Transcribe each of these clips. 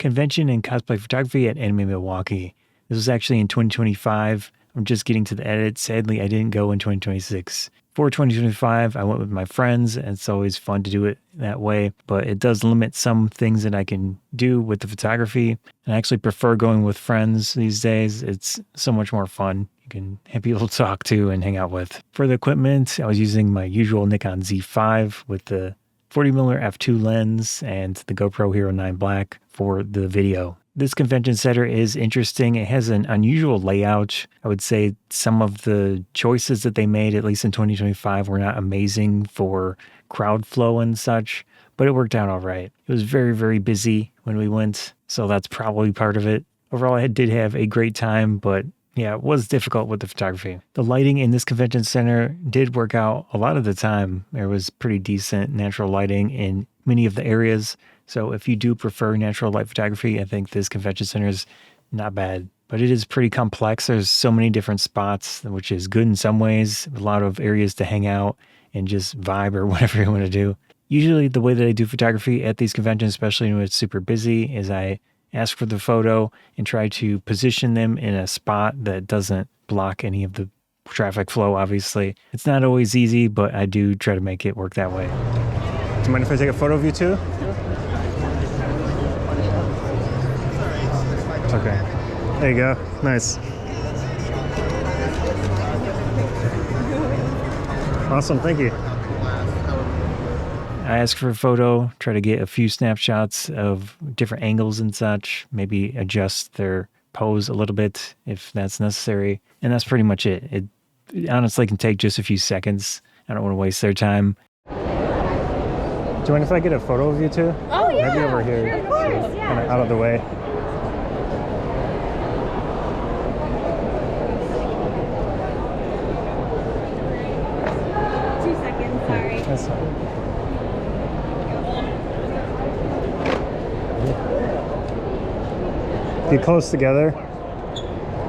convention and cosplay photography at Anime Milwaukee. This was actually in 2025. I'm just getting to the edit. Sadly, I didn't go in 2026. For 2025, I went with my friends, and it's always fun to do it that way, but it does limit some things that I can do with the photography. And I actually prefer going with friends these days. It's so much more fun. You can have people to talk to and hang out with. For the equipment, I was using my usual Nikon Z5 with the 40mm f2 lens and the GoPro Hero 9 Black for the video. This convention center is interesting. It has an unusual layout. I would say some of the choices that they made, at least in 2025, were not amazing for crowd flow and such, but it worked out all right. It was very, very busy when we went, so that's probably part of it. Overall, I did have a great time, but yeah, it was difficult with the photography. The lighting in this convention center did work out a lot of the time. There was pretty decent natural lighting in many of the areas. So if you do prefer natural light photography, I think this convention center is not bad. But it is pretty complex. There's so many different spots, which is good in some ways. A lot of areas to hang out and just vibe or whatever you want to do. Usually the way that I do photography at these conventions, especially when it's super busy, is I ask for the photo and try to position them in a spot that doesn't block any of the traffic flow, obviously. It's not always easy, but I do try to make it work that way. Do you mind if I take a photo of you too? It's okay. There you go. Nice. Awesome. Thank you. I ask for a photo, try to get a few snapshots of different angles and such, maybe adjust their pose a little bit if that's necessary. And that's pretty much it. It honestly can take just a few seconds. I don't want to waste their time. Do you mind if I get a photo of you too? Oh, yeah. Maybe over here. Of course, so yeah. Kind of out of the way. That's fine. Get close together.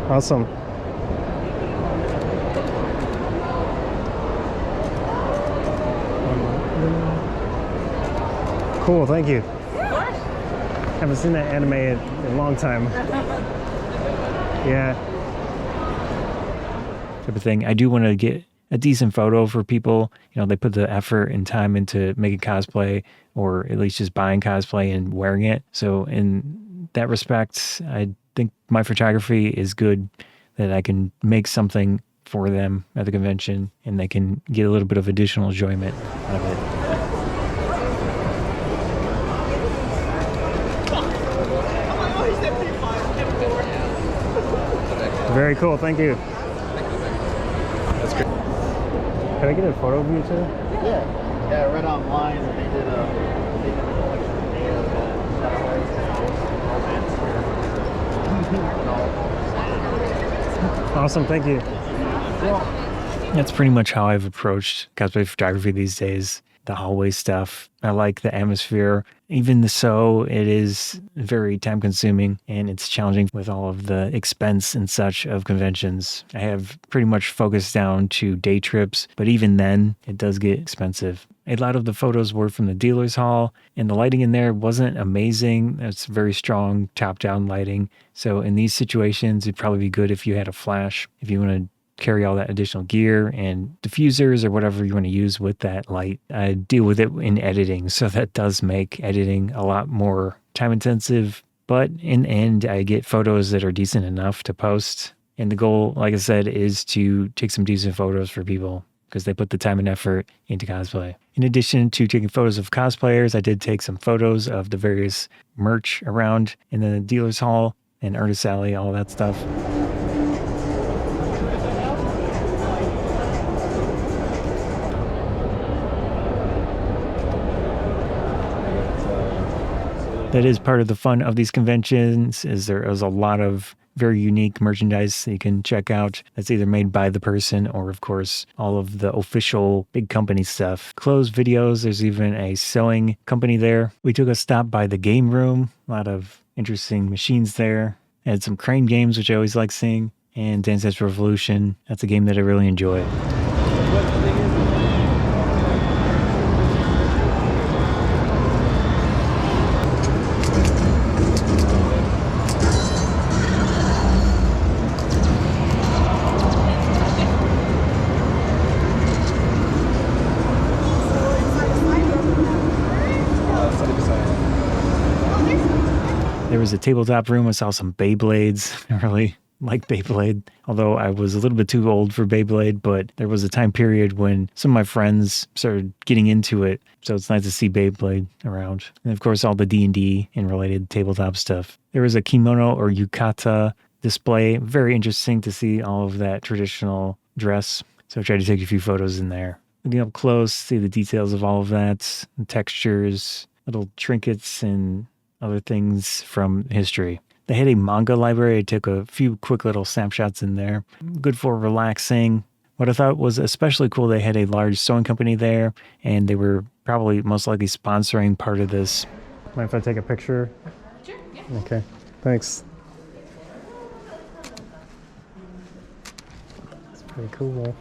Awesome. Cool, thank you. Haven't seen that anime in a long time. Yeah. Type of thing. I do want to get a decent photo for people. You know, they put the effort and time into making cosplay, or at least just buying cosplay and wearing it. So in that respect, I think my photography is good, that I can make something for them at the convention and they can get a little bit of additional enjoyment out of it. Very cool, thank you. That's great. Can I get a photo of you too? Yeah, I read online that they did Awesome, thank you. That's pretty much how I've approached cosplay photography these days. The hallway stuff. I like the atmosphere. Even so, it is very time consuming and it's challenging with all of the expense and such of conventions. I have pretty much focused down to day trips, but even then it does get expensive. A lot of the photos were from the dealer's hall and the lighting in there wasn't amazing. It's very strong top-down lighting. So in these situations, it'd probably be good if you had a flash, if you want to carry all that additional gear and diffusers or whatever you want to use with that light. I deal with it in editing, so that does make editing a lot more time intensive. But in the end, I get photos that are decent enough to post. And the goal, like I said, is to take some decent photos for people because they put the time and effort into cosplay. In addition to taking photos of cosplayers, I did take some photos of the various merch around in the dealer's hall and artist alley, all that stuff. That is part of the fun of these conventions, is there is a lot of very unique merchandise that you can check out that's either made by the person or, of course, all of the official big company stuff. Clothes, videos, there's even a sewing company there. We took a stop by the game room, a lot of interesting machines there. I had some crane games, which I always like seeing, and Dance Dance Revolution. That's a game that I really enjoy. There was a tabletop room. I saw some Beyblades. I really like Beyblade, although I was a little bit too old for Beyblade, but there was a time period when some of my friends started getting into it. So it's nice to see Beyblade around. And of course, all the D&D and related tabletop stuff. There was a kimono or yukata display. Very interesting to see all of that traditional dress. So I tried to take a few photos in there. Looking up close, see the details of all of that, the textures, little trinkets and other things from history. They had a manga library. I took a few quick little snapshots in there. Good for relaxing. What I thought was especially cool, they had a large sewing company there, and they were probably most likely sponsoring part of this. Mind if I take a picture? Sure, yeah. Okay, thanks. It's pretty cool.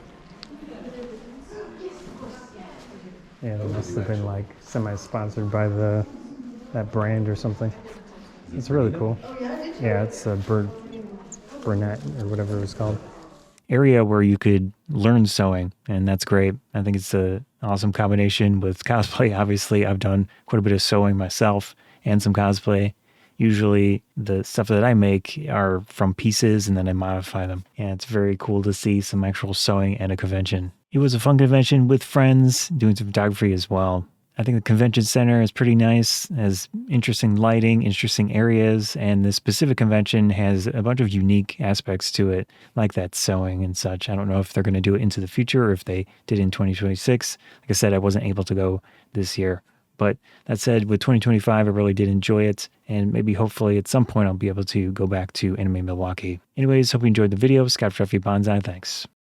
Yeah, it must have been like semi-sponsored by that brand or something. It's really cool. Yeah, it's a Burnett or whatever it was called. Area where you could learn sewing, and that's great. I think it's an awesome combination with cosplay. Obviously, I've done quite a bit of sewing myself and some cosplay. Usually the stuff that I make are from pieces and then I modify them. And it's very cool to see some actual sewing at a convention. It was a fun convention with friends, doing some photography as well. I think the convention center is pretty nice, has interesting lighting, interesting areas, and this specific convention has a bunch of unique aspects to it, like that sewing and such. I don't know if they're going to do it into the future or if they did in 2026. Like I said, I wasn't able to go this year. But that said, with 2025, I really did enjoy it, and maybe hopefully at some point I'll be able to go back to Anime Milwaukee. Anyways, hope you enjoyed the video. Scott Fruffy Bonsai, thanks.